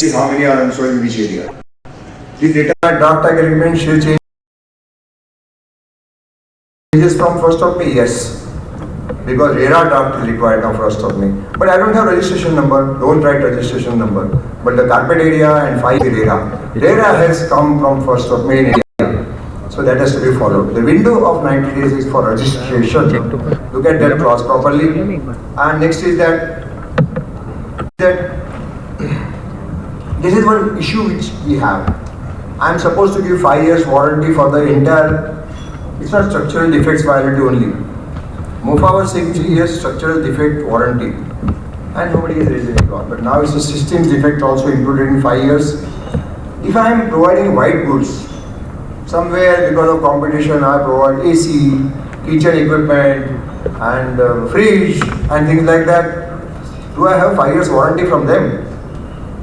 is how many are unsold in which area. This data draft agreement shall changes from 1st of May, yes. Because Rera draft is required now 1st of May. But I don't have registration number, don't write registration number. But the carpet area and 5 Rera. Rera has come from 1st of May in India. So that has to be followed. The window of 90 days is for registration. Look at that clause properly. And next is that this is one issue which we have. I am supposed to give 5 years warranty for the entire. It's not structural defects viability only. Mofa was saying 3 years structural defect warranty, and nobody is raising any law. But now it's a systems defect also included in 5 years. If I am providing white goods, somewhere because of competition I provide AC, kitchen equipment and fridge and things like that, do I have 5 years warranty from them?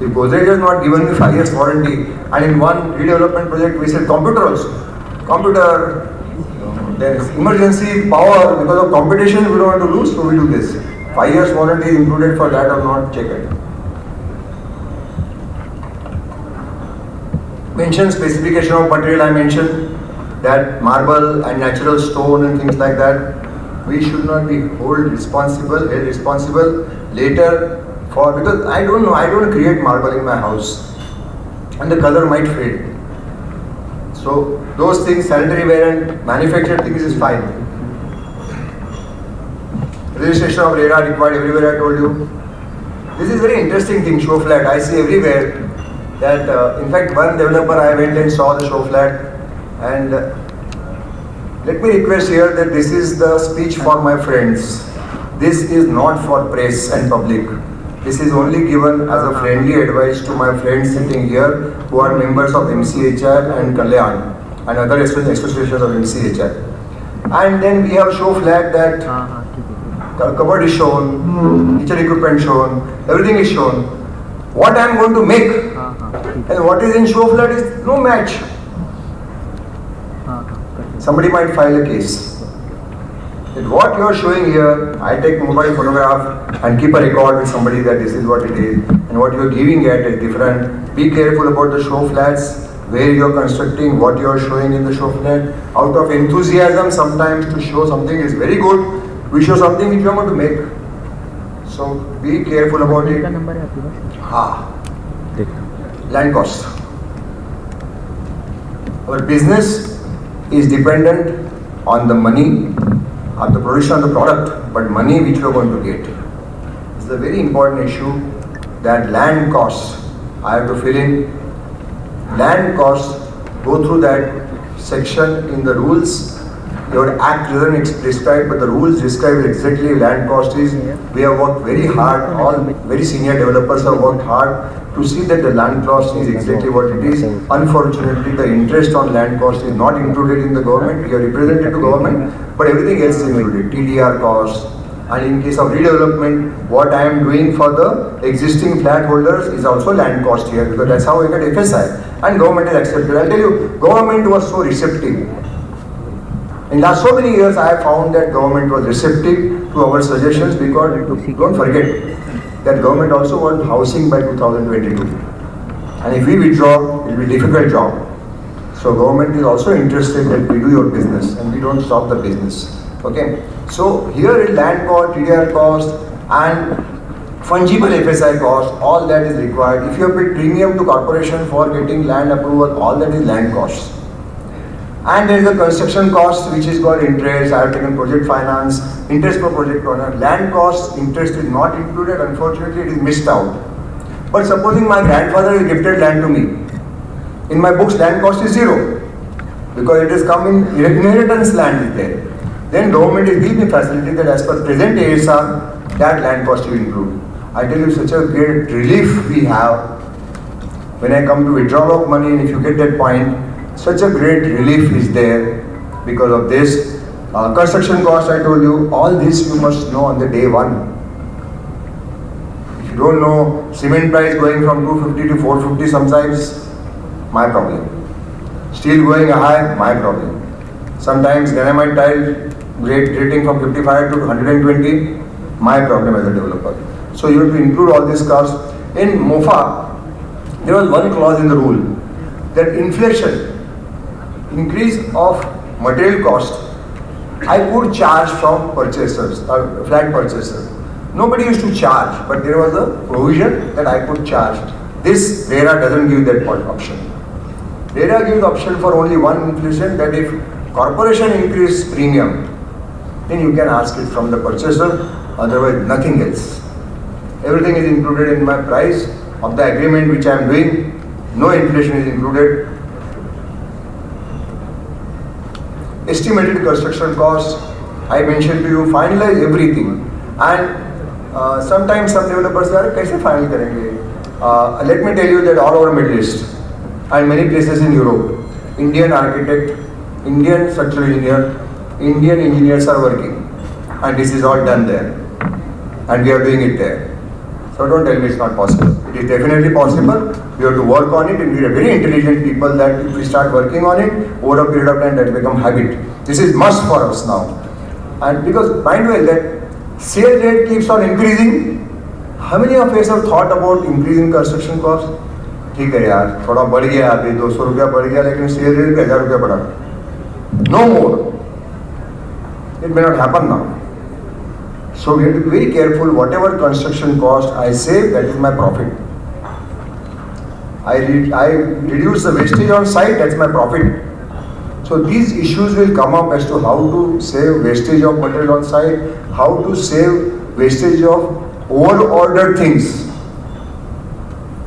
If Godrej has not given me 5 years warranty, and in one redevelopment project we said computer also, computer, there is emergency power, because of competition we don't want to lose, so we do this. 5 years warranty is included for that or not, check it. Mention specification of material, I mentioned that marble and natural stone and things like that, we should not be held responsible later for, because I don't know, I don't create marble in my house and the color might fade. So those things, sanitary ware and manufactured things is fine. Registration of Rera required everywhere, I told you. This is very interesting thing, show flat. I see everywhere that in fact one developer I went and saw the show flat, and let me request here that this is the speech for my friends. This is not for press and public. This is only given as a friendly advice to my friends sitting here who are members of MCHR and Kalyan and other associations of MCHR. And then we have show flat that cupboard is shown, kitchen equipment shown, everything is shown. What I am going to make and what is in show flat is no match. Somebody might file a case. That what you are showing here, I take mobile photograph and keep a record with somebody that this is what it is, and what you are giving at is different. Be careful about the show flats, where you are constructing, what you are showing in the show flat. Out of enthusiasm, sometimes to show something is very good. We show something which we are going to make. So be careful about it. Land cost. Our business is dependent on the money, on the production of the product, but money which we are going to get. It's a very important issue that land costs, I have to fill in. Land costs, go through that section in the rules. Your act doesn't prescribe, but the rules describe exactly land cost is. We have worked very hard, all very senior developers have worked hard to see that the land cost is exactly what it is. Unfortunately, the interest on land cost is not included in the government. We are represented to government, but everything else is included. TDR cost, and in case of redevelopment, what I am doing for the existing flat holders is also land cost here, because that's how I get FSI. And government is accepted. I'll tell you, government was so receptive. In last so many years, I have found that government was receptive to our suggestions, because don't forget that government also wants housing by 2022. And if we withdraw, it will be a difficult job. So government is also interested that we do your business and we don't stop the business. Okay. So here is land cost, TDR cost and fungible FSI cost, all that is required. If you have paid premium to corporation for getting land approval, all that is land cost. And there is a construction cost which is called interest. I have taken project finance, interest per project owner. Land cost, interest is not included, unfortunately it is missed out. But supposing my grandfather has gifted land to me, in my books land cost is 0, because it has come in inheritance land is there. Then government is giving me facility that as per present ASR, that land cost you include. I tell you, such a great relief we have when I come to withdrawal of money, and if you get that point, such a great relief is there because of this. Construction cost, I told you, all this you must know on the day one. If you don't know cement price going from 250 to 450 sometimes, my problem. Steel going high, my problem. Sometimes dynamite tile rating from 55 to 120, my problem as a developer. So you have to include all this cost. In MOFA, there was one clause in the rule that inflation, increase of material cost, I could charge from purchasers, flat purchasers. Nobody used to charge, but there was a provision that I could charge. This RERA doesn't give that option. RERA gives option for only one inflation, that if corporation increase premium, then you can ask it from the purchaser, otherwise nothing else. Everything is included in my price of the agreement which I am doing. No inflation is included. Estimated construction cost, I mentioned to you, finalize everything. And sometimes some developers say, "Kaise final karenge?" Let me tell you that all over Middle East and many places in Europe, Indian architect, Indian structural engineer, Indian engineers are working, and this is all done there, and we are doing it there. So don't tell me it's not possible. It is definitely possible. We have to work on it, and we are very intelligent people that if we start working on it, over a period of time that become habit. This is must for us now. And because mind well that sale rate keeps on increasing, how many of us have thought about increasing construction cost? ठीक है यार, थोड़ा बढ़ गया, अभी 200 रुपया बढ़ गया, लेकिन सेल रेट पे 1000 रुपया बढ़ा. No more. It may not happen now. So we have to be very careful. Whatever construction cost I save, that is my profit. I reduce the wastage on site, that's my profit. So these issues will come up as to how to save wastage of material on site, how to save wastage of over-ordered things.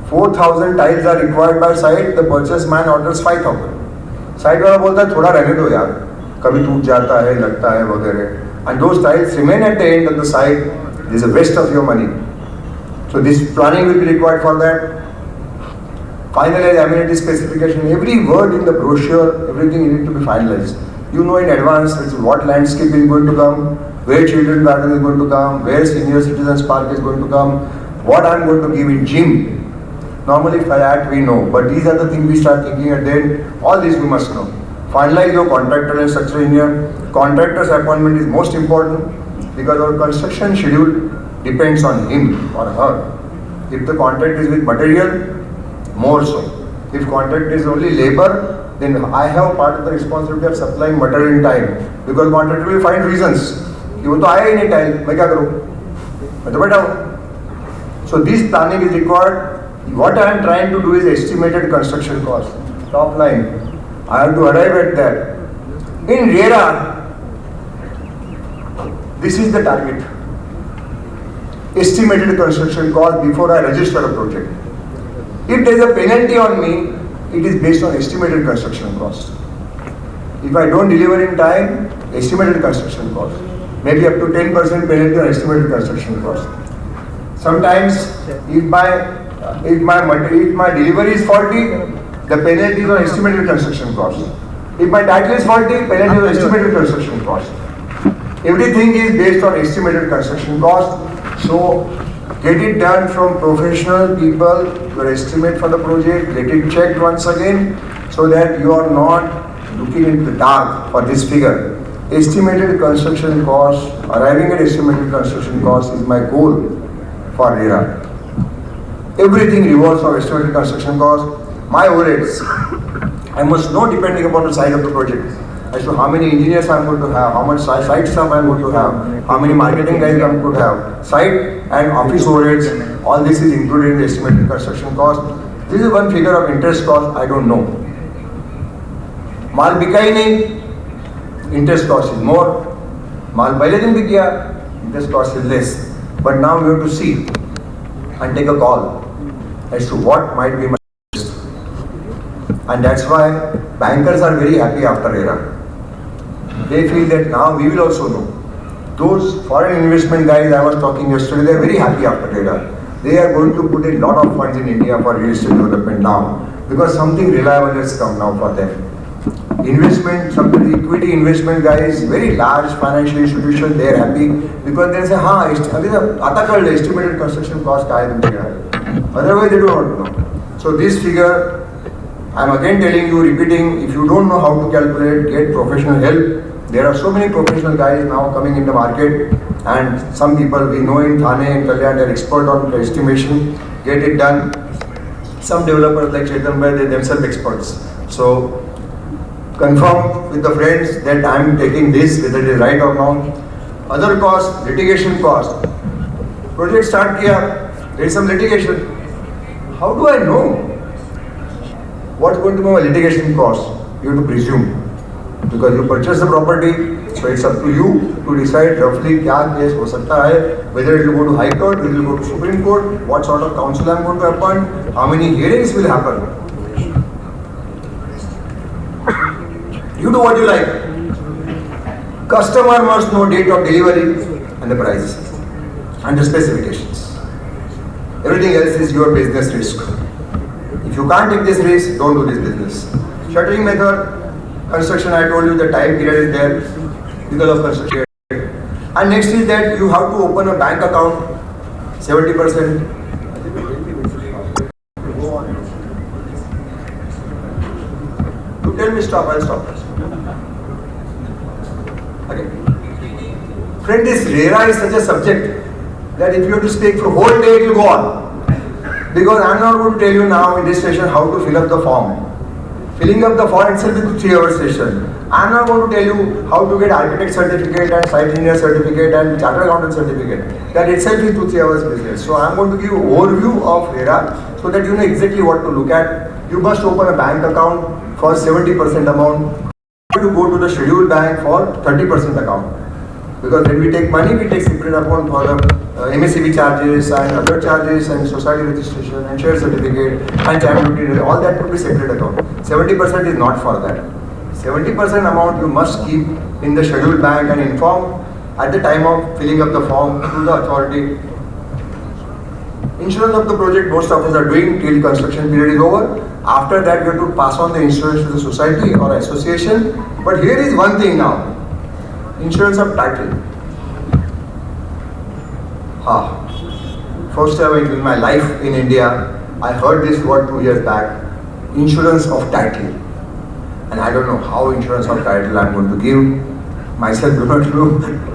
4,000 tiles are required by site, the purchase man orders 5,000. Site वाला बोलता है थोड़ा रहने दो यार, कभी टूट जाता है, लगता है वगैरह. And those tiles remain at the end of the site. This is a waste of your money. So this planning will be required for that. Finalize amenity specification. Every word in the brochure, everything need to be finalized. You know in advance what landscape is going to come, where children's garden is going to come, where senior citizens park is going to come, what I am going to give in gym. Normally for that we know, but these are the things we start thinking at the end. All these we must know. Finalize your contractor and structural engineer. Contractor's appointment is most important because our construction schedule depends on him or her. If the contract is with material, more so. If contract is only labor, then I have part of the responsibility of supplying material in time, because contractor will find reasons. कि वो तो आया ही नहीं tile, मैं क्या करूँ? मैं तो बैठा हूँ. So this planning is required. What I am trying to do is estimated construction cost. Top line. I have to arrive at that. In RERA, this is the target. Estimated construction cost before I register a project. If there is a penalty on me, it is based on estimated construction cost. If I don't deliver in time, estimated construction cost. Maybe up to 10% penalty on estimated construction cost. Sometimes, if my delivery is faulty, the penalty is on estimated construction cost. If my title is faulty, penalty is on estimated construction cost. Everything is based on estimated construction cost. So get it done from professional people, your estimate for the project, get it checked once again, so that you are not looking in the dark for this figure. Estimated construction cost, arriving at estimated construction cost is my goal for RERA. Everything revolves on estimated construction cost. My overheads, I must know depending upon the size of the project, as to how many engineers I am going to have, how much site staff I am going to have, how many marketing guys I am going to have, site and office overheads, all this is included in the estimated construction cost. This is one figure of interest cost, I don't know. माल बिका ही नहीं, interest cost is more. माल पहले दिन बिक गया, interest cost is less. But now we have to see and take a call as to what might be my interest. And that's why bankers are very happy after RERA. They feel that now we will also know. Those foreign investment guys I was talking yesterday, they are very happy after RERA. They are going to put a lot of funds in India for real estate development now, because something reliable has come now for them. Investment, some equity investment guys, very large financial institutions, they are happy because they say, हाँ, अभी तो आता कर ले estimated construction cost क्या है तुमने? Otherwise they don't know. So this figure, I am again telling you, repeating, if you don't know how to calculate, get professional help. There are so many professional guys now coming in the market, and some people we know in Thane and Kalyan, they are expert on the estimation. Get it done. Some developers like Chetan Bhai, they themselves experts. So confirm with the friends that I am taking this, whether it is right or not. Other cost, litigation cost. Project start kiya, there is some litigation. How do I know what's going to be my litigation cost? You have to presume. Because you purchase the property, so it's up to you to decide roughly kya case ho sakta hai, whether it will go to High Court, whether it will go to Supreme Court, what sort of counsel I am going to appoint, how many hearings will happen. You do what you like. Customer must know date of delivery and the price and the specifications. Everything else is your business risk. If you can't take this risk, don't do this business. Shuttering method, construction, I told you the time period is there because of construction. And next is that you have to open a bank account, 70%. You tell me stop, I'll stop. Okay. Friend, this Rera is such a subject that if you have to speak for a whole day, it will go on. Because I am not going to tell you now in this session how to fill up the form. Filling up the form itself is a 3-hour session. I am not going to tell you how to get architect certificate and site engineer certificate and chartered accountant certificate. That itself is 2-3 hours business. So I am going to give you an overview of Rera so that you know exactly what to look at. You must open a bank account for 70% amount. You have to go to the scheduled bank for 30% account. Because when we take money, we take separate account for the MSCB charges and other charges and society registration and share certificate and stamp duty, all that could be separate account. 70% is not for that. 70% amount you must keep in the scheduled bank and inform at the time of filling up the form to the authority. Insurance of the project most of us are doing till construction period is over. After that you have to pass on the insurance to the society or association. But here is one thing now. Insurance of title. First time in my life in India, I heard this word 2 years back. Insurance of title. And I don't know how insurance of title I am going to give. Myself do not know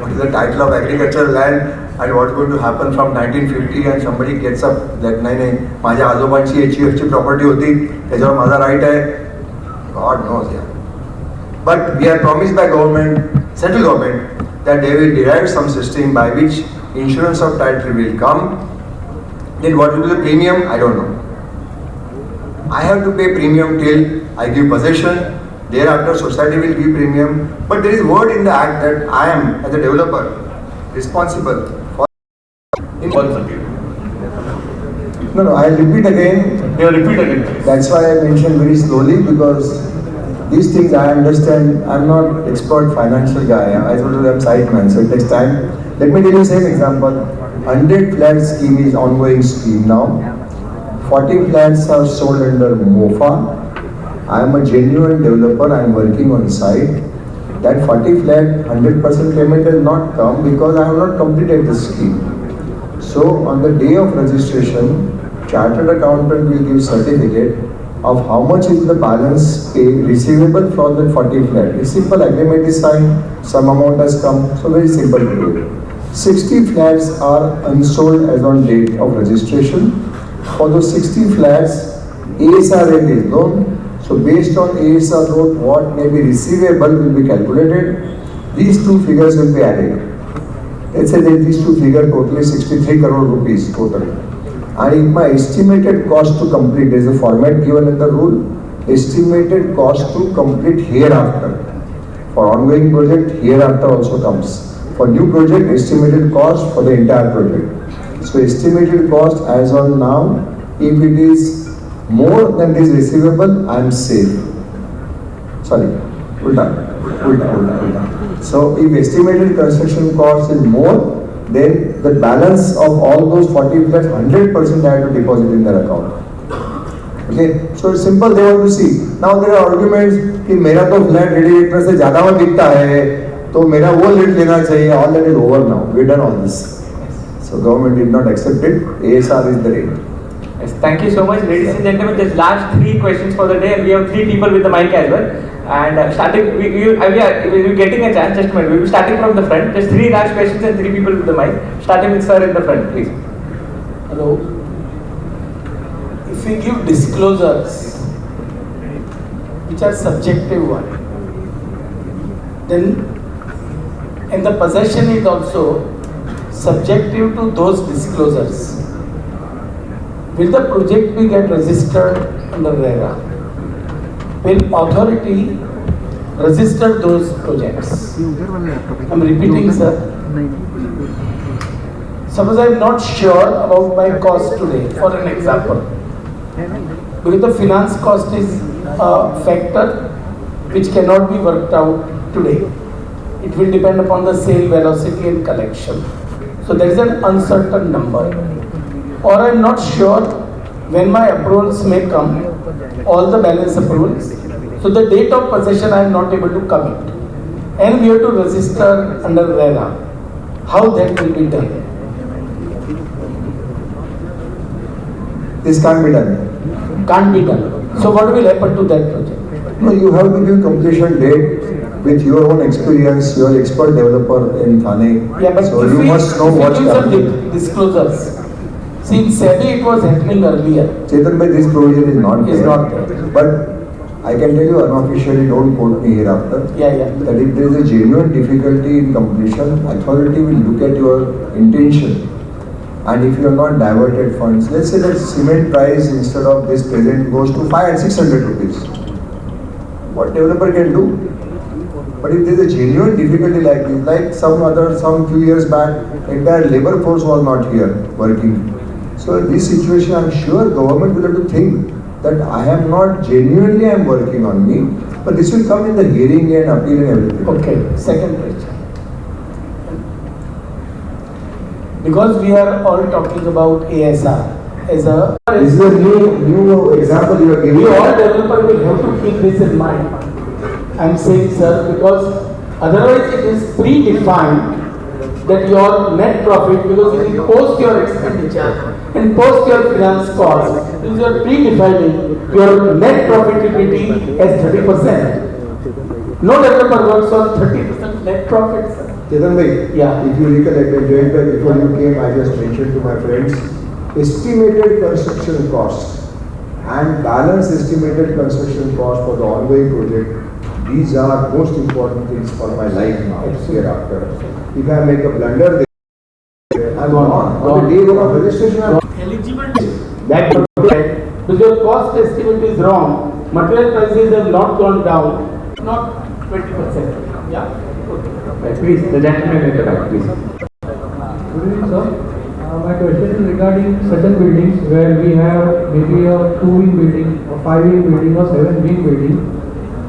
what is the title of agricultural land and what's going to happen from 1950 and somebody gets up that नाही माझ्या आजोबांची HUFची property होती त्याच्यावर माझा right आहे. God knows yeah. But we are promised by government, central government, that they will derive some system by which insurance of title will come. Then what will be the premium? I don't know. I have to pay premium till I give possession. Thereafter society will give premium. But there is word in the act that I am, as a developer, responsible for No, I'll repeat again. Yeah, repeat again. That's why I mentioned very slowly because these things I understand. I'm not expert financial guy. I told you I'm site man, so it takes time. Let me tell you the same example. 100 flat scheme is ongoing scheme now. 40 flats are sold under MOFA. I am a genuine developer. I am working on site. That 40 flat 100% payment has not come because I have not completed the scheme. So on the day of registration, chartered accountant will give certificate of how much is the balance pay receivable from the 40 flat. A simple agreement is signed, some amount has come, so very simple to do. 60 flats are unsold as on date of registration. For those 60 flats, ASR rate is known. So based on ASR rate, what may be receivable will be calculated. These two figures will be added. Let's say that these two figures totally 63 crore rupees total. And if my estimated cost to complete, there is a format given in the rule, estimated cost to complete hereafter. For ongoing project, hereafter also comes. For new project, estimated cost for the entire project. So estimated cost as on now, if it is more than this receivable, I am safe. Sorry, ulta. So if estimated construction cost is more, then the balance of all those 40 flats, 100% I have to deposit in their account. Okay, so it's simple, they want to see. Now there are arguments कि मेरा तो flat ready rate में से ज़्यादा में बिकता है, तो मेरा वो rate लेना चाहिए. All that is over now. We done all this. So government did not accept it. ASR is the rate. Yes, thank you so much, ladies and gentlemen. Just last 3 questions for the day, and we have 3 people with the mic as well. And starting, we are getting a chance. Just a minute. We'll be starting from the front. Just 3 last questions and 3 people with the mic. Starting with sir in the front, please. Hello. If we give disclosures which are subjective one, then and the possession is also subjective to those disclosures, will the project be get registered under RERA? Will authority register those projects? I am repeating, sir. Suppose I am not sure about my cost today, for an example, because the finance cost is a factor which cannot be worked out today. It will depend upon the sale velocity and collection. So there is an uncertain number. Or I am not sure when my approvals may come, all the balance approvals. So the date of possession I am not able to commit. And we have to register under RERA. How that will be done? This can't be done. Can't be done. So what will happen to that project? No, you have to give completion date with your own experience. You are expert developer in Thane. Yeah, but so if you we, must know if we what's give some happening. disclosures. See, in SEBI it was happening earlier. Chetan bhai, this provision is not Is there. not there. But I can tell you unofficially, don't quote me hereafter, Yeah, yeah. that if there is a genuine difficulty in completion, authority will look at your intention. And if you have not diverted funds, let's say that cement price instead of this present goes to 500 and 600 rupees. What developer can do? But if there is a genuine difficulty like this, like some few years back, entire labor force was not here working. So in this situation, I am sure government will have to think that I am not genuinely I am working on me, but this will come in the hearing and appeal and everything. Okay, second question. Because we are all talking about ASR as a... This is a new example you are giving. We all developer will have to keep this in mind. I am saying, sir, because otherwise it is predefined that your net profit, because if you post your expenditure and post your finance cost, because you are predefining your net profitability as 30%. No developer works on 30% net profit, sir. Chetan bhai, Yeah. if you recollect, and Jayan bhai, before you came, I just mentioned to my friends, estimated construction costs and balance estimated construction cost for the ongoing project. These are most important things for my life now, hereafter. If I make a blunder, I'm gone. On the day of registration, I'm Eligible that because your cost estimate is wrong, material prices have not gone down, not 20%. Yeah. Right, please, the gentleman in the back, please. Good evening, sir. My question is regarding certain buildings where we have maybe a 2-wing building, or 5-wing building, or 7-wing building,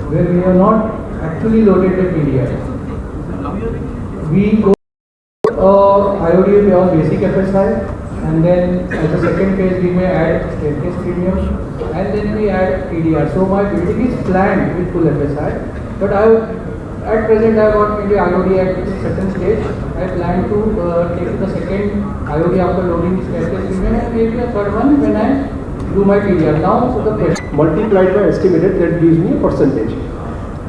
where we have not actually loaded the TDI. We go IOD beyond basic FSI, and then as a second phase we may add staircase premium, and then we add TDR. So my building is planned with full FSI, but at present I got maybe IOD at certain stage. I plan to take the second IOD after loading staircase premium, and maybe a third one when I do my TDR. Now, so the question multiplied by estimated, that gives me a percentage.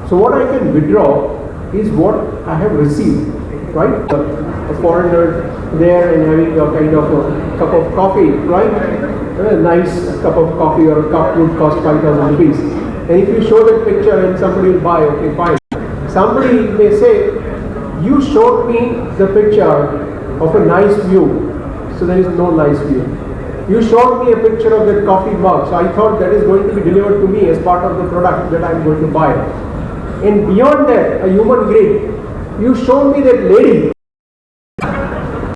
So what I can withdraw is what I have received, right? A foreigner there and having a kind of a cup of coffee, right? A nice cup of coffee or a cup would cost 5,000 rupees. And if you show that picture and somebody will buy, okay, fine. Somebody may say, you showed me the picture of a nice view, so there is no nice view. You showed me a picture of that coffee mug, so I thought that is going to be delivered to me as part of the product that I am going to buy. And beyond that, a human grade, you showed me that lady